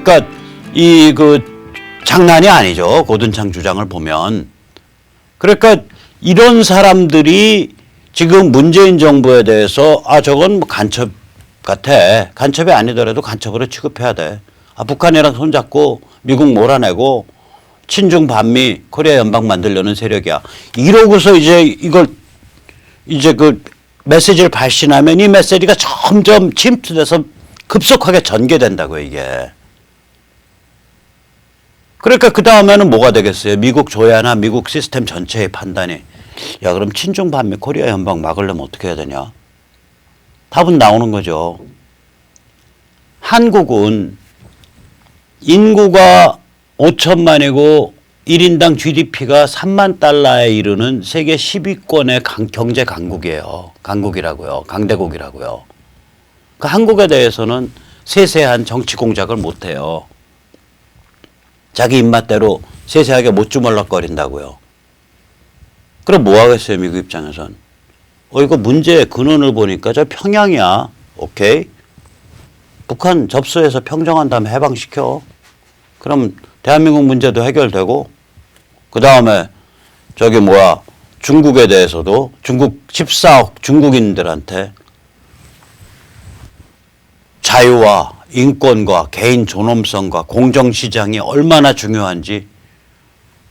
그러니까 장난이 아니죠. 고든창 주장을 보면. 그러니까 이런 사람들이 지금 문재인 정부에 대해서 저건 뭐 간첩 같아. 간첩이 아니더라도 간첩으로 취급해야 돼. 북한이랑 손잡고 미국 몰아내고 친중 반미 코리아 연방 만들려는 세력이야. 이러고서 이제 그 메시지를 발신하면 이 메시지가 점점 침투돼서 급속하게 전개된다고 이게. 그러니까 그 다음에는 뭐가 되겠어요? 미국 조야나 미국 시스템 전체의 판단이 그럼 친중 반미 코리아 연방 막으려면 어떻게 해야 되냐? 답은 나오는 거죠. 한국은 인구가 5천만이고 1인당 GDP가 3만 달러에 이르는 세계 10위권의 경제 강국이라고요. 강대국이라고요. 그 한국에 대해서는 세세한 정치 공작을 못해요. 자기 입맛대로 세세하게 못 주물럭거린다고요. 그럼 뭐 하겠어요, 미국 입장에선? 이거 문제의 근원을 보니까 저 평양이야. 오케이? 북한 접수해서 평정한 다음에 해방시켜. 그럼 대한민국 문제도 해결되고, 그 다음에 중국에 대해서도 중국 14억 중국인들한테 자유와 인권과 개인 존엄성과 공정시장이 얼마나 중요한지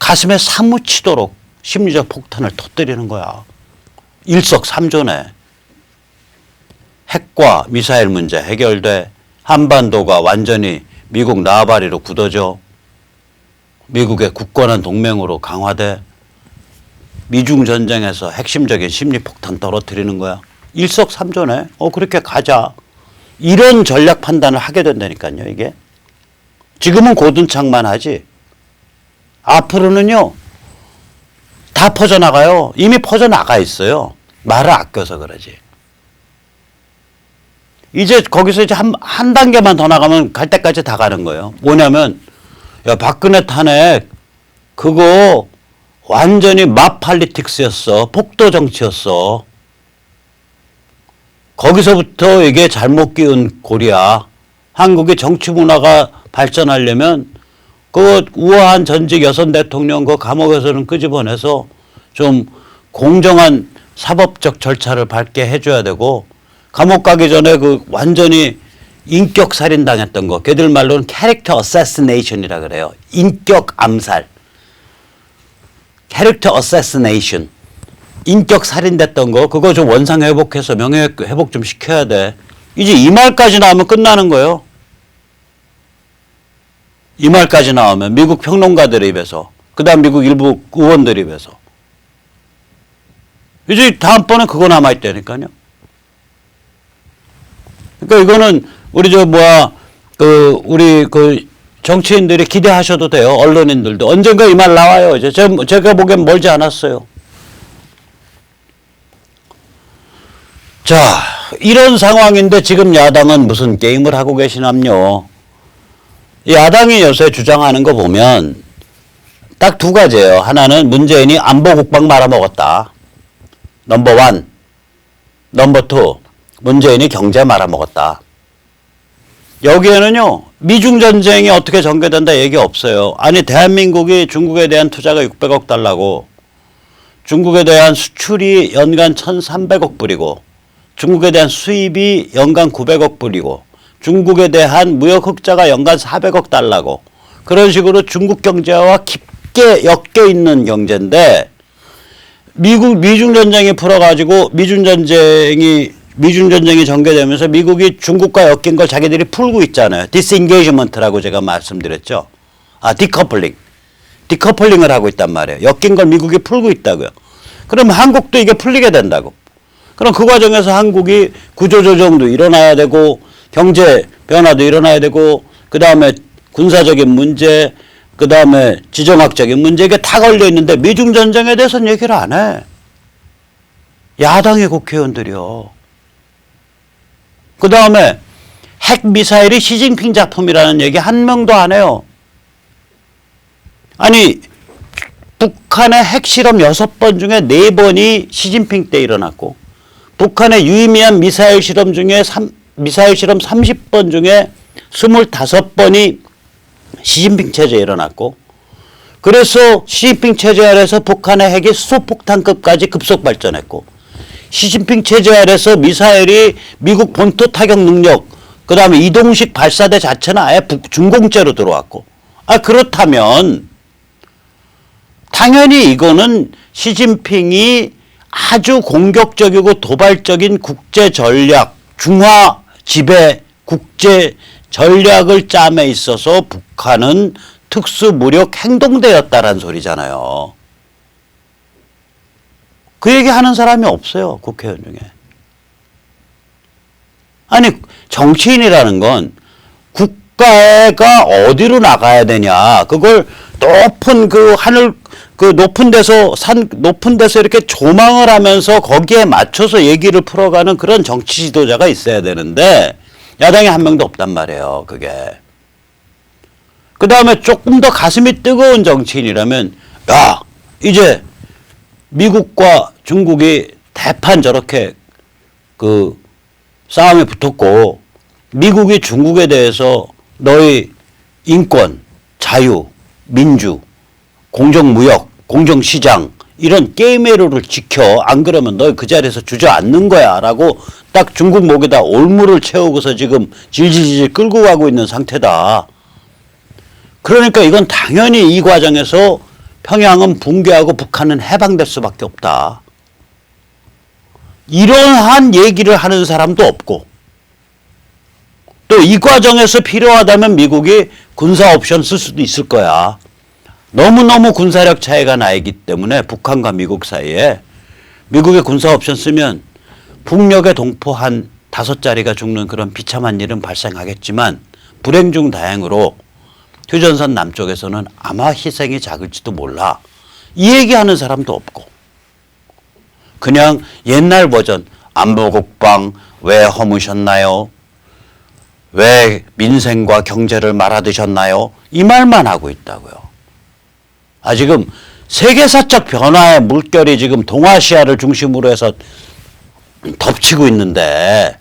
가슴에 사무치도록 심리적 폭탄을 터뜨리는 거야. 일석삼조네. 핵과 미사일 문제 해결돼. 한반도가 완전히 미국 나발이로 굳어져. 미국의 굳건한 동맹으로 강화돼. 미중 전쟁에서 핵심적인 심리폭탄 떨어뜨리는 거야. 일석삼조네. 그렇게 가자. 이런 전략 판단을 하게 된다니까요, 이게. 지금은 고든창만 하지. 앞으로는요, 다 퍼져나가요. 이미 퍼져나가 있어요. 말을 아껴서 그러지. 이제 거기서 이제 한 단계만 더 나가면 갈 때까지 다 가는 거예요. 뭐냐면, 박근혜 탄핵, 그거 완전히 마팔리틱스였어. 폭도 정치였어. 거기서부터 이게 잘못 끼운 고리야. 한국의 정치 문화가 발전하려면 그 우아한 전직 여성 대통령 그 감옥에서는 끄집어내서 좀 공정한 사법적 절차를 밟게 해줘야 되고, 감옥 가기 전에 그 완전히 인격 살인 당했던 거, 걔들 말로는 캐릭터 어세시네이션이라 그래요. 인격 암살. 캐릭터 어세시네이션. 인격 살인됐던 거, 그거 좀 원상 회복해서 명예 회복 좀 시켜야 돼. 이제 이 말까지 나오면 끝나는 거예요. 이 말까지 나오면 미국 평론가들 입에서, 그 다음 미국 일부 의원들 입에서. 이제 다음번에 그거 남아있다니까요. 그러니까 이거는 우리 정치인들이 기대하셔도 돼요. 언론인들도. 언젠가 이 말 나와요. 이제 제가 보기엔 멀지 않았어요. 자, 이런 상황인데 지금 야당은 무슨 게임을 하고 계시냐면요. 야당이 요새 주장하는 거 보면 딱 두 가지예요. 하나는 문재인이 안보 국방 말아먹었다. 넘버 1. 넘버 2. 문재인이 경제 말아먹었다. 여기에는요, 미중 전쟁이 어떻게 전개된다 얘기 없어요. 아니, 대한민국이 중국에 대한 투자가 600억 달러고, 중국에 대한 수출이 연간 1,300억 불이고, 중국에 대한 수입이 연간 900억 불이고, 중국에 대한 무역 흑자가 연간 400억 달러고, 그런 식으로 중국 경제와 깊게 엮여 있는 경제인데, 미중 전쟁이 풀어가지고 미중 전쟁이 전개되면서 미국이 중국과 엮인 걸 자기들이 풀고 있잖아요. 디스인게이지먼트라고 제가 말씀드렸죠. 디커플링. 디커플링을 하고 있단 말이에요. 엮인 걸 미국이 풀고 있다고요. 그럼 한국도 이게 풀리게 된다고. 그럼 그 과정에서 한국이 구조조정도 일어나야 되고, 경제 변화도 일어나야 되고, 그 다음에 군사적인 문제, 그 다음에 지정학적인 문제, 이게 다 걸려 있는데 미중 전쟁에 대해서는 얘기를 안 해. 야당의 국회의원들이요. 그 다음에 핵미사일이 시진핑 작품이라는 얘기 한 명도 안 해요. 아니, 북한의 핵실험 6번 중에 4번이 시진핑 때 일어났고, 북한의 유의미한 미사일 실험 중에 미사일 실험 30번 중에 25번이 시진핑 체제에 일어났고, 그래서 시진핑 체제 아래서 북한의 핵이 수소폭탄급까지 급속 발전했고, 시진핑 체제 아래서 미사일이 미국 본토 타격 능력, 그 다음에 이동식 발사대 자체는 아예 중공제로 들어왔고, 그렇다면 당연히 이거는 시진핑이 아주 공격적이고 도발적인 국제 전략, 중화 지배 국제 전략을 짬에 있어서 북한은 특수무력 행동대였다라는 소리잖아요. 그 얘기 하는 사람이 없어요, 국회의원 중에. 아니, 정치인이라는 건 국가가 어디로 나가야 되냐, 그걸 높은 그 하늘, 그 높은 데서 높은 데서 이렇게 조망을 하면서 거기에 맞춰서 얘기를 풀어가는 그런 정치 지도자가 있어야 되는데, 야당에 한 명도 없단 말이에요, 그게. 그 다음에 조금 더 가슴이 뜨거운 정치인이라면, 야, 이제 미국과 중국이 대판 저렇게 그 싸움에 붙었고, 미국이 중국에 대해서 너희 인권, 자유, 민주, 공정무역, 공정시장 이런 게임의 룰을 지켜, 안 그러면 너희 그 자리에서 주저앉는 거야 라고 딱 중국 목에다 올무를 채우고서 지금 질질질 끌고 가고 있는 상태다. 그러니까 이건 당연히 이 과정에서 평양은 붕괴하고 북한은 해방될 수밖에 없다. 이러한 얘기를 하는 사람도 없고, 또 이 과정에서 필요하다면 미국이 군사 옵션 쓸 수도 있을 거야. 너무너무 군사력 차이가 나기 때문에 북한과 미국 사이에 미국의 군사 옵션 쓰면 북녘의 동포 한 5자리가 죽는 그런 비참한 일은 발생하겠지만, 불행 중 다행으로 휴전선 남쪽에서는 아마 희생이 작을지도 몰라. 이 얘기하는 사람도 없고, 그냥 옛날 버전, 안보국방 왜 허무셨나요? 왜 민생과 경제를 말아드셨나요? 이 말만 하고 있다고요. 지금 세계사적 변화의 물결이 지금 동아시아를 중심으로 해서 덮치고 있는데,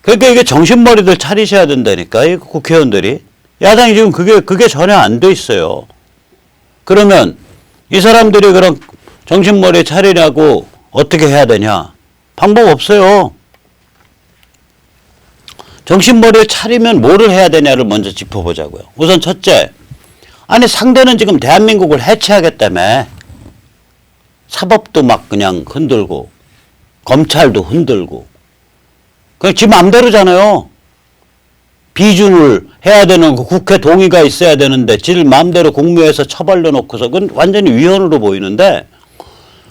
그러니까 이게 정신머리들 차리셔야 된다니까, 이 국회의원들이. 야당이 지금 그게 전혀 안 돼 있어요. 그러면 이 사람들이 그럼 정신머리 차리려고 어떻게 해야 되냐? 방법 없어요. 정신머리를 차리면 뭐를 해야 되냐를 먼저 짚어보자고요. 우선 첫째, 아니 상대는 지금 대한민국을 해체하겠다며. 사법도 막 그냥 흔들고 검찰도 흔들고 그냥 지 마음대로잖아요. 비준을 해야 되는 그 국회 동의가 있어야 되는데 지 마음대로 국무회에서 처벌려 놓고서 그건 완전히 위헌으로 보이는데,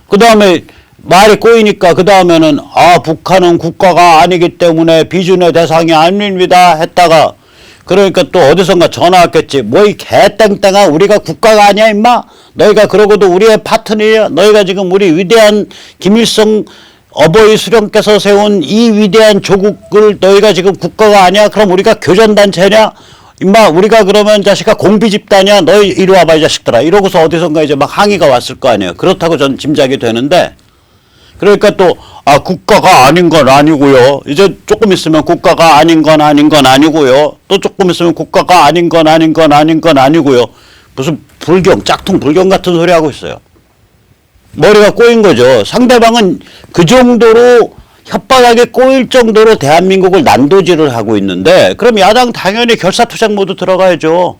그 다음에 말이 꼬이니까 그 다음에는 북한은 국가가 아니기 때문에 비준의 대상이 아닙니다 했다가, 그러니까 또 어디선가 전화 왔겠지. 뭐 이 개땡땡아, 우리가 국가가 아니야 임마. 너희가 그러고도 우리의 파트너야. 너희가 지금 우리 위대한 김일성 어버이 수령께서 세운 이 위대한 조국을 너희가 지금 국가가 아니야? 그럼 우리가 교전단체냐? 임마 우리가 그러면 자식아 공비집단이야? 너희 이리 와봐 이 자식들아. 이러고서 어디선가 이제 막 항의가 왔을 거 아니에요. 그렇다고 전 짐작이 되는데, 그러니까 또 국가가 아닌 건 아니고요. 이제 조금 있으면 국가가 아닌 건 아닌 건 아니고요. 또 조금 있으면 국가가 아닌 건 아닌 건 아닌 건 아니고요. 무슨 불경, 짝퉁 불경 같은 소리 하고 있어요. 머리가 꼬인 거죠. 상대방은 그 정도로 혓바닥에 꼬일 정도로 대한민국을 난도질을 하고 있는데, 그럼 야당 당연히 결사투쟁 모드 들어가야죠.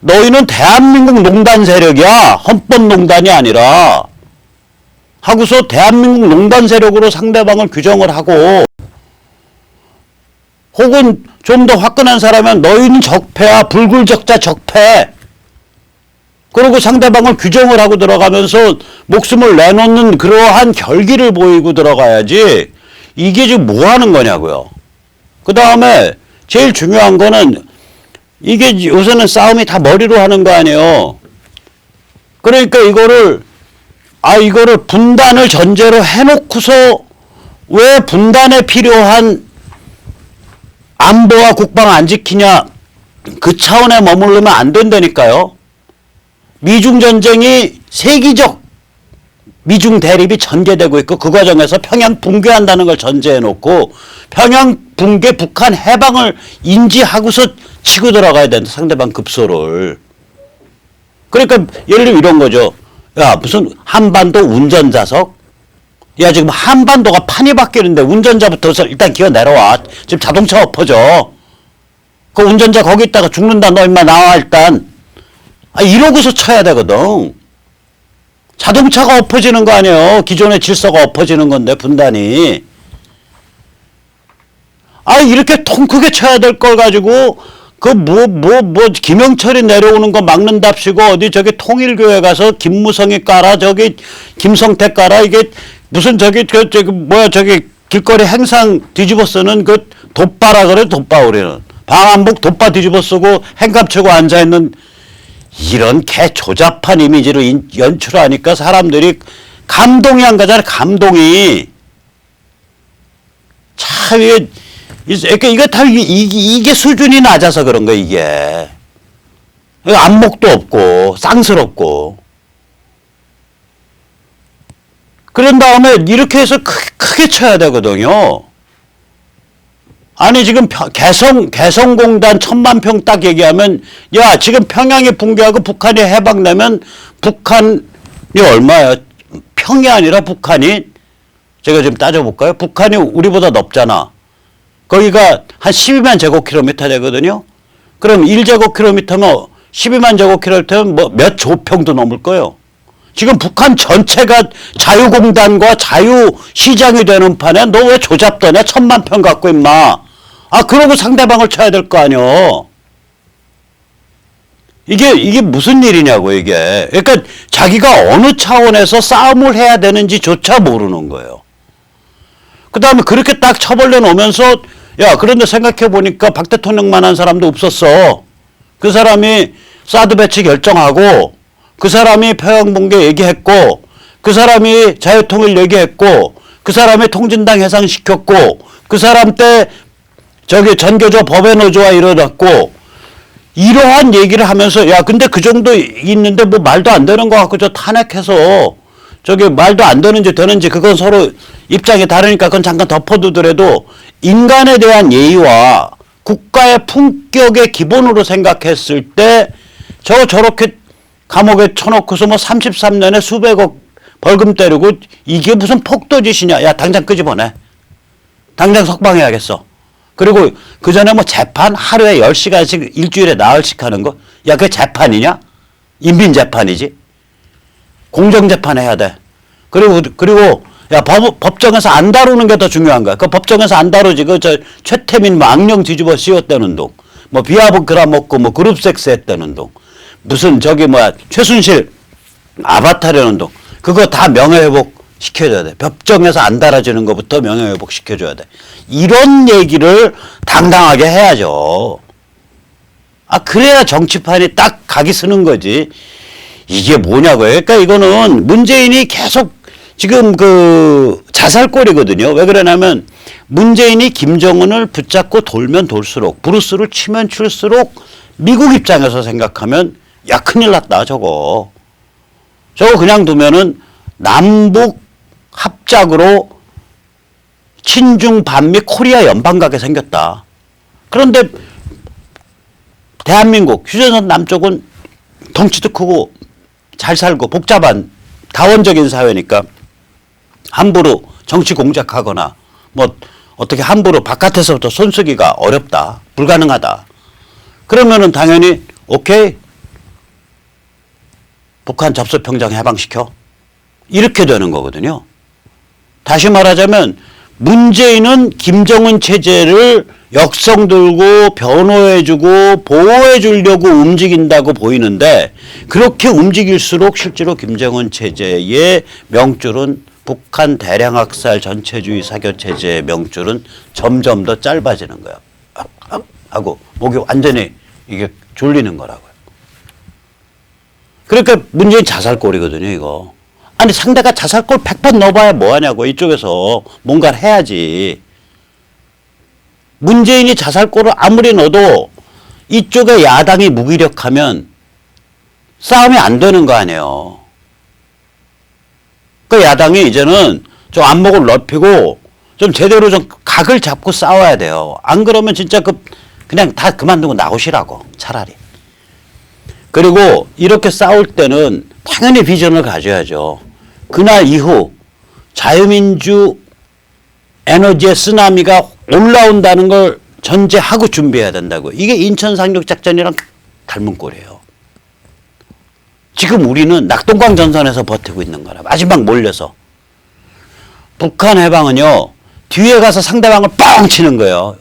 너희는 대한민국 농단 세력이야. 헌법농단이 아니라. 하고서 대한민국 농단 세력으로 상대방을 규정을 하고, 혹은 좀 더 화끈한 사람은 너희는 적폐야. 불굴적자 적폐. 그리고 상대방을 규정을 하고 들어가면서 목숨을 내놓는 그러한 결기를 보이고 들어가야지. 이게 지금 뭐 하는 거냐고요. 그 다음에 제일 중요한 거는, 이게 요새는 싸움이 다 머리로 하는 거 아니에요. 그러니까 이거를 분단을 전제로 해놓고서 왜 분단에 필요한 안보와 국방 안 지키냐, 그 차원에 머무르면 안 된다니까요. 미중 전쟁이 세계적 미중 대립이 전개되고 있고, 그 과정에서 평양 붕괴한다는 걸 전제해 놓고 평양 붕괴, 북한 해방을 인지하고서 치고 들어가야 된다. 상대방 급소를. 그러니까 예를 들면 이런 거죠. 야, 무슨 한반도 운전자석? 야, 지금 한반도가 판이 바뀌는데 운전자부터 일단 기어 내려와. 지금 자동차 엎어져. 그 운전자 거기 있다가 죽는다. 너 임마 나와 일단. 아, 이러고서 쳐야 되거든. 자동차가 엎어지는 거 아니에요. 기존의 질서가 엎어지는 건데 분단이. 아, 이렇게 통 크게 쳐야 될 걸 가지고 그 김영철이 내려오는 거 막는답시고 어디 저기 통일교회 가서 김무성이 깔아 저기 김성태 깔아 이게 무슨 저기 저기 길거리 행상 뒤집어 쓰는 그 돗바라 그래. 돗바. 우리는 방한복 돗바 뒤집어 쓰고 행감 치고 앉아있는 이런 개조잡한 이미지로 연출하니까 사람들이 감동이 안 가잖아. 감동이. 참 이게 다 이게 수준이 낮아서 그런 거야. 이게 안목도 없고 쌍스럽고. 그런 다음에 이렇게 해서 크게 쳐야 되거든요. 아니 지금 개성공단 1000만 평 딱 얘기하면 야 지금 평양이 붕괴하고 북한이 해방되면 북한이 얼마야? 평이 아니라 북한이 제가 좀 따져볼까요? 북한이 우리보다 넓잖아. 거기가 한 12만 제곱킬로미터 되거든요. 그럼 1제곱킬로미터면 12만 제곱킬로미터면 뭐 몇 조평도 넘을 거예요. 지금 북한 전체가 자유공단과 자유시장이 되는 판에 너 왜 조잡더냐? 1000만 평 갖고 임마. 아, 그러고 상대방을 쳐야 될 거 아니요. 이게 무슨 일이냐고, 이게. 그러니까 자기가 어느 차원에서 싸움을 해야 되는지조차 모르는 거예요. 그 다음에 그렇게 딱 처벌려 놓으면서, 야, 그런데 생각해보니까 박 대통령만 한 사람도 없었어. 그 사람이 사드 배치 결정하고, 그 사람이 평양붕괴 얘기했고, 그 사람이 자유통일 얘기했고, 그 사람이 통진당 해상시켰고, 그 사람 때 저기 전교조 법의 노조와 이뤄졌고 이러한 얘기를 하면서 야 근데 그 정도 있는데 뭐 말도 안 되는 거 갖고 저 탄핵해서 저기 말도 안 되는지 되는지 그건 서로 입장이 다르니까 그건 잠깐 덮어두더라도 인간에 대한 예의와 국가의 품격의 기본으로 생각했을 때 저렇게 감옥에 쳐놓고서 뭐 33년에 수백억 벌금 때리고 이게 무슨 폭도짓이냐. 야 당장 끄집어내. 당장 석방해야겠어. 그리고 그 전에 뭐 재판 하루에 10시간씩 일주일에 나흘씩 하는 거? 야, 그게 재판이냐? 인민재판이지. 공정재판 해야 돼. 그리고 야, 법정에서 안 다루는 게 더 중요한 거야. 그 법정에서 안 다루지. 최태민 뭐 악령 뒤집어 씌웠다는 동. 뭐 비하복 그라먹고 뭐 그룹 섹스 했다는 동. 무슨 저기 최순실 아바타라는 동. 그거 다 명예회복 시켜줘야 돼. 법정에서 안 달아지는 것부터 명예회복 시켜줘야 돼. 이런 얘기를 당당하게 해야죠. 아, 그래야 정치판이 딱 각이 쓰는 거지. 이게 뭐냐고요. 그러니까 이거는 문재인이 계속 지금 자살골이거든요. 왜 그러냐면 문재인이 김정은을 붙잡고 돌면 돌수록 브루스를 치면 칠수록 미국 입장에서 생각하면 야, 큰일 났다, 저거. 저거 그냥 두면은 남북 합작으로 친중 반미 코리아 연방 가게 생겼다. 그런데 대한민국 휴전선 남쪽은 덩치도 크고 잘 살고 복잡한 다원적인 사회니까 함부로 정치 공작하거나 뭐 어떻게 함부로 바깥에서부터 손쓰기가 어렵다. 불가능하다. 그러면은 당연히 오케이. 북한 접수평정 해방시켜. 이렇게 되는 거거든요. 다시 말하자면 문재인은 김정은 체제를 역성 들고 변호해주고 보호해주려고 움직인다고 보이는데 그렇게 움직일수록 실제로 김정은 체제의 명줄은 북한 대량학살 전체주의 사교체제의 명줄은 점점 더 짧아지는 거야. 하고 목이 완전히 이게 졸리는 거라고요. 그러니까 문재인 자살골이거든요, 이거. 아니 상대가 자살골 100번 넣어봐야 뭐하냐고. 이쪽에서 뭔가를 해야지. 문재인이 자살골을 아무리 넣어도 이쪽에 야당이 무기력하면 싸움이 안 되는 거 아니에요. 그 야당이 이제는 저 안목을 넓히고 좀 제대로 좀 각을 잡고 싸워야 돼요. 안 그러면 진짜 그냥 다 그만두고 나오시라고 차라리. 그리고 이렇게 싸울 때는 당연히 비전을 가져야죠. 그날 이후 자유민주 에너지의 쓰나미가 올라온다는 걸 전제하고 준비해야 된다고. 이게 인천 상륙작전이랑 닮은 꼴이에요. 지금 우리는 낙동강 전선에서 버티고 있는 거라. 마지막 몰려서. 북한 해방은요. 뒤에 가서 상대방을 뻥 치는 거예요.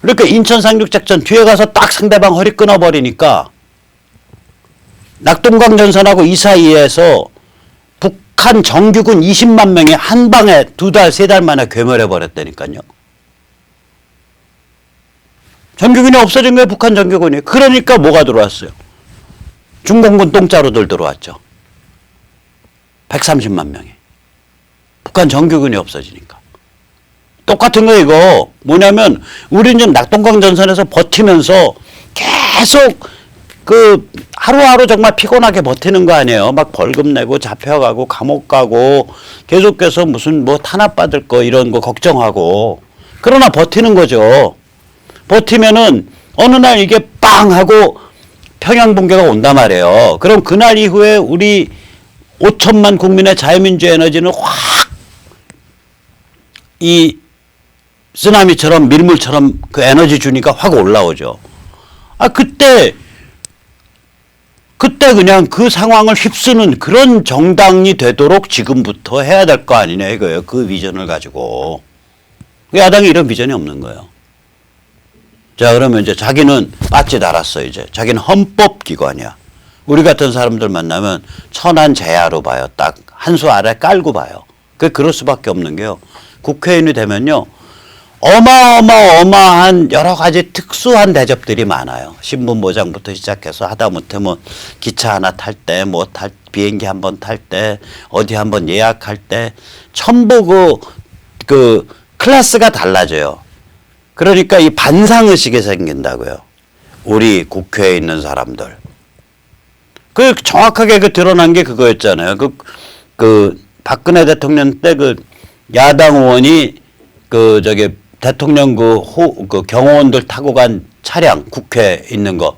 그러니까 인천 상륙작전 뒤에 가서 딱 상대방 허리 끊어버리니까 낙동강 전선하고 이 사이에서 북한 정규군 20만 명이 한 방에 2달, 3달 만에 괴멸해버렸다니까요. 정규군이 없어진 거예요, 북한 정규군이. 그러니까 뭐가 들어왔어요? 중공군 똥자루들 들어왔죠. 130만 명이. 북한 정규군이 없어지니까. 똑같은 거 이거. 뭐냐면 우리는 지금 낙동강 전선에서 버티면서 계속 하루하루 정말 피곤하게 버티는 거 아니에요. 막 벌금 내고 잡혀가고 감옥 가고 계속해서 무슨 뭐 탄압받을 거 이런 거 걱정하고. 그러나 버티는 거죠. 버티면은 어느 날 이게 빵 하고 평양 붕괴가 온단 말이에요. 그럼 그날 이후에 우리 5천만 국민의 자유민주 에너지는 확 이 쓰나미처럼 밀물처럼 그 에너지 주니까 확 올라오죠. 그때 그냥 그 상황을 휩쓰는 그런 정당이 되도록 지금부터 해야 될 거 아니냐 이거예요. 그 비전을 가지고. 야당이 이런 비전이 없는 거예요. 자, 그러면 이제 자기는 빠지 달았어, 이제. 자기는 헌법기관이야. 우리 같은 사람들 만나면 천안제야로 봐요. 딱 한 수 아래 깔고 봐요. 그럴 수밖에 없는 게요. 국회의원이 되면요. 어마어마한 여러 가지 특수한 대접들이 많아요. 신분 보장부터 시작해서 하다못해 뭐 기차 하나 탈 때, 비행기 한번 탈 때, 어디 한번 예약할 때, 전부 그 클래스가 달라져요. 그러니까 이 반상의식이 생긴다고요. 우리 국회에 있는 사람들. 정확하게 드러난 게 그거였잖아요. 박근혜 대통령 때 야당 의원이 대통령 경호원들 타고 간 차량 국회에 있는 거.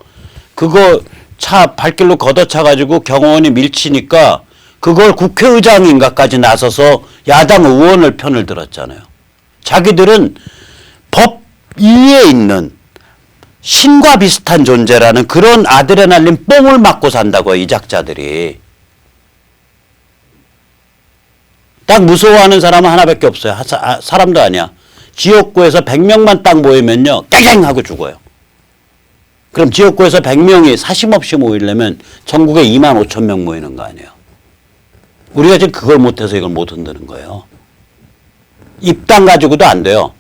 그거 차 발길로 걷어차가지고 경호원이 밀치니까 그걸 국회의장인가까지 나서서 야당 의원을 편을 들었잖아요. 자기들은 법 위에 있는 신과 비슷한 존재라는 그런 아드레날린 뽕을 맞고 산다고요. 이 작자들이. 딱 무서워하는 사람은 하나밖에 없어요. 사람도 아니야. 지역구에서 100명만 딱 모이면요. 깨갱 하고 죽어요. 그럼 지역구에서 100명이 사심없이 모이려면 전국에 2만 5천 명 모이는 거 아니에요. 우리가 지금 그걸 못해서 이걸 못 흔드는 거예요. 입당 가지고도 안 돼요.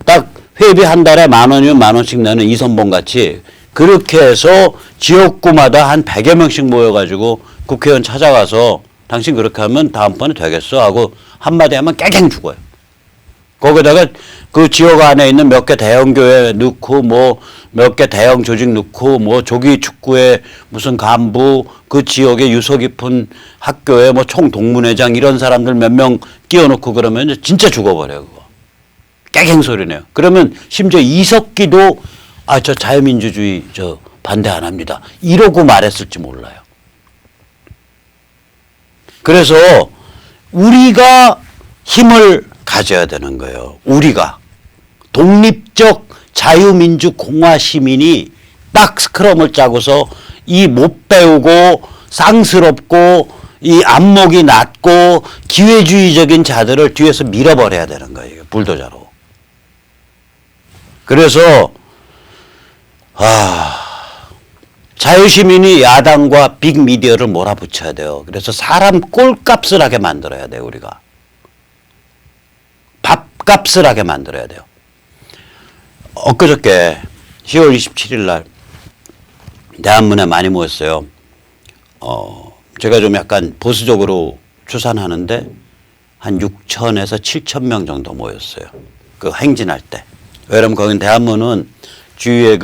딱 회비 한 달에 10,000원이면 10,000원씩 내는 이선봉 같이 그렇게 해서 지역구마다 한 100여 명씩 모여가지고 국회의원 찾아가서 당신 그렇게 하면 다음번에 되겠어 하고 한마디 하면 깨갱 죽어요. 거기다가 그 지역 안에 있는 몇 개 대형 교회 넣고 몇 개 대형 조직 넣고 조기 축구회 무슨 간부 그 지역에 유서 깊은 학교에 총동문회장 이런 사람들 몇 명 끼워놓고 그러면 진짜 죽어버려요. 그거. 깨갱 소리네요. 그러면 심지어 이석기도 저 자유민주주의 반대 안 합니다. 이러고 말했을지 몰라요. 그래서 우리가 힘을 가져야 되는 거예요. 우리가 독립적 자유민주 공화 시민이 딱 스크럼을 짜고서 이 못 배우고 쌍스럽고 이 안목이 낮고 기회주의적인 자들을 뒤에서 밀어버려야 되는 거예요. 불도저로. 그래서 자유시민이 야당과 빅미디어를 몰아붙여야 돼요. 그래서 사람 꼴값을 하게 만들어야 돼요. 우리가. 밥값을 하게 만들어야 돼요. 엊그저께 10월 27일 날 대한문에 많이 모였어요. 제가 좀 약간 보수적으로 추산하는데 한 6,000에서 7,000명 정도 모였어요. 그 행진할 때. 왜냐면 거긴 대한문은 주위에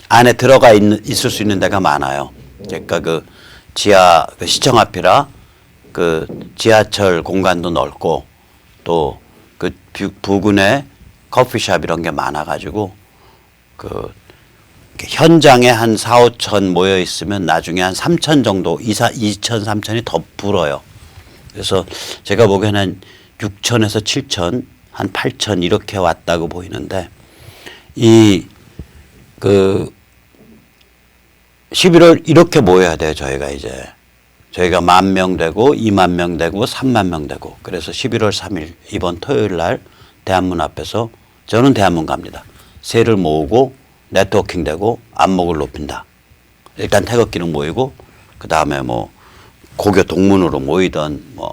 안에 들어가 있을 수 있는 데가 많아요. 그러니까 지하 시청 앞이라 지하철 공간도 넓고 또 그 부근에 커피숍 이런 게 많아가지고 그 현장에 한 4, 5천 모여 있으면 나중에 한 3천 정도, 2천, 3천이 더 불어요. 그래서 제가 보기에는 한 6천에서 7천, 한 8천 이렇게 왔다고 보이는데 그 11월 이렇게 모여야 돼요. 저희가 이제. 저희가 10,000명 되고 20,000명 되고 30,000명 되고 그래서 11월 3일 이번 토요일 날 대한문 앞에서 저는 대한문 갑니다. 새를 모으고 네트워킹 되고 안목을 높인다. 일단 태극기는 모이고 그 다음에 뭐 고교 동문으로 모이던 뭐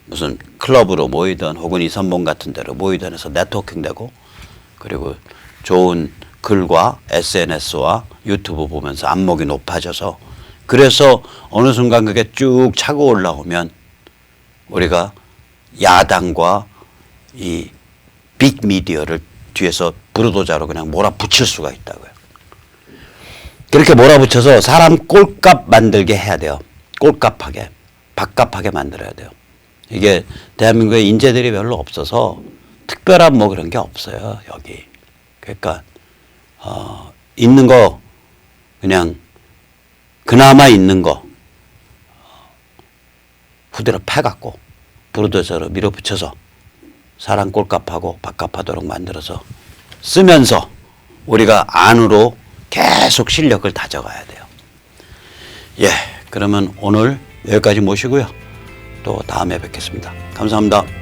무슨 클럽으로 모이던 혹은 이선봉 같은 데로 모이던 해서 네트워킹 되고 그리고 좋은 글과 SNS와 유튜브 보면서 안목이 높아져서 그래서 어느 순간 그게 쭉 차고 올라오면 우리가 야당과 이 빅미디어를 뒤에서 부르도자로 그냥 몰아붙일 수가 있다고요. 그렇게 몰아붙여서 사람 꼴값 만들게 해야 돼요. 꼴값하게, 밥값하게 만들어야 돼요. 이게 대한민국에 인재들이 별로 없어서 특별한 뭐 그런 게 없어요. 여기. 그러니까 있는 거 그냥 그나마 있는 거 후대로 패갖고 부르도자로 밀어붙여서 사람 꼴값하고 밥값하도록 만들어서 쓰면서 우리가 안으로 계속 실력을 다져가야 돼요. 예, 그러면 오늘 여기까지 모시고요. 또 다음에 뵙겠습니다. 감사합니다.